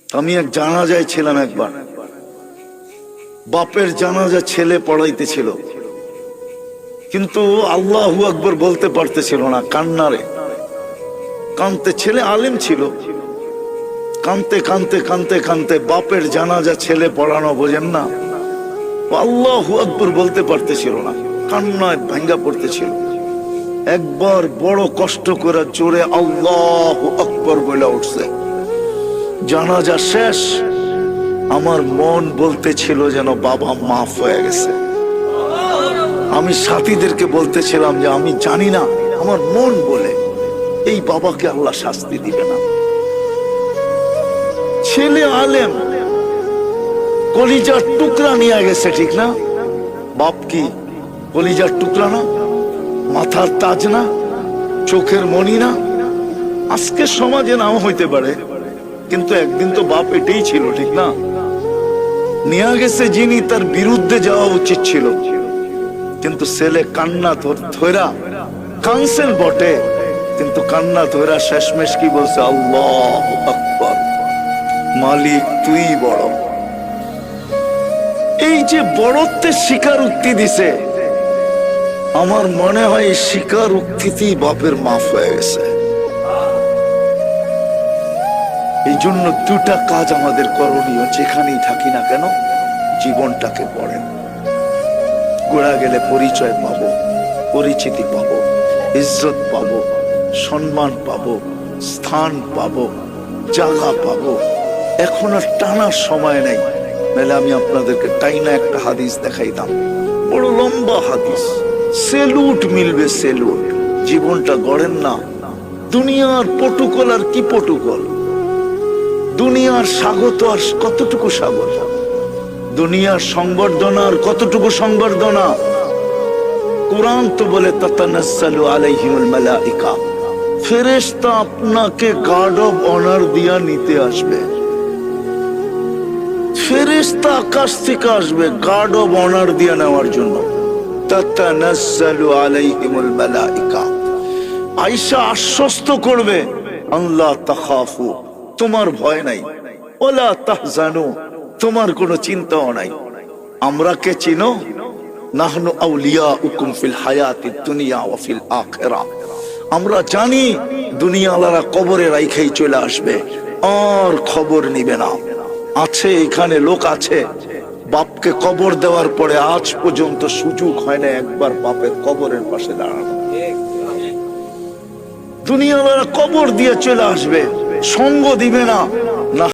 আমি এক জানাজায় ছিলাম একবার, বাপের জানাজা ছেলে পড়াইতেছিল, কিন্তু আল্লাহু আকবার বলতে পারতেছিল না, কান্নারে কানতে। ছেলে আলেম ছিল, কানতে কানতে কানতে কানতে বাপের জানাজা ছেলে পড়ানো, বোঝেন না, আল্লাহু আকবার বলতে পারতেছিল না, কান্নায় ভাঙ্গা পড়তেছিল। একবার বড় কষ্ট করে জোরে আল্লাহু আকবার বলে উঠছে। জানাজা শেষ, আমার মন বলতেছিল যেন বাবা মাফ হয়ে গেছে। আমি সাথীদেরকে বলতেছিলাম যে আমি জানি না, আমার মন বলে এই বাবাকে আল্লাহ শাস্তি দিবে না। ছেলে আলেম, কলিজার টুকরা নিয়ে গেছে, ঠিক না? বাপ কি কলিজার টুকরা না? মাথার তাজ না? চোখের মণি না? আজকে সমাজে নাও হইতে পারে, কিন্তু একদিন তো বাপ এটাই ছিল, ঠিক না? নিয়ে গেছে যিনি, তার বিরুদ্ধে যাওয়া উচিত ছিল, কিন্তু ছেলে কান্না ধরা কানছেন বটে, কিন্তু কান্না ধরা শেষমেশ কি বলছে? আল্লাহু আকবার, মালিক তুই বড়। এই যে বড়ত্বের স্বীকার উক্তি দিছে, আমার মনে হয় এই স্বীকার উক্তিতেই বাপের মাফ হয়ে গেছে। এই জন্য দুটা কাজ আমাদের করণীয়, যেখানেই থাকি না কেন, জীবনটাকে পড়েন। গোড়া গেলে পরিচয় পাবো, পরিচিতি পাবো, ইজ্জত পাবো, সম্মান পাবো, স্থান পাবো, জায়গা পাবো। এখন আর টানার সময় নেই, নাহলে আমি আপনাদেরকে টাইনা একটা হাদিস দেখাইতাম, বড় লম্বা হাদিস, সেলুট মিলবে, সেলুট। জীবনটা গড়েন না। দুনিয়ার পটুকল আর কি পটুকল, দুনিয়ার স্বাগত আর কতটুকু স্বাগত, দুনিয়ার সংবর্ধনা আর কতটুকু সংবর্ধনা। কোরআন তো বলে তাতানাজ্জালু আলাইহিমুল মালাইকা, ফেরেশতা আপনাকে গার্ড অফ অনার দিয়া নিতে আসবে। ফেরেশতা আকাশ থেকে আসবে গার্ড অফ অনার দিয়া নেওয়ার জন্য। তাতানাজ্জালু আলাইহিমুল মালাইকা, আয়েশা আশ্বস্ত করবে, আল্লাহ তাখাফু, তোমার ভয় নাই, ওয়ালা তাহজানু, তোমার কোনো চিন্তাও নাই। আমরা কে চিনো? নাহনু আউলিয়াউকুম ফিল হায়াতিদ দুনিয়া ওয়া ফিল আখিরাহ। আমরা জানি দুনিয়াওয়ালারা কবরে রাইখাই চলে আসবে, আর খবর নিবে না। আছে এখানে লোক আছে, বাপকে কবর দেওয়ার পরে আজ পর্যন্ত সুযোগ হয় না একবার বাপের কবরের পাশে দাঁড়ানো। দুনিয়াওয়ালারা কবর দিয়ে চলে আসবে, সঙ্গ দিবে না,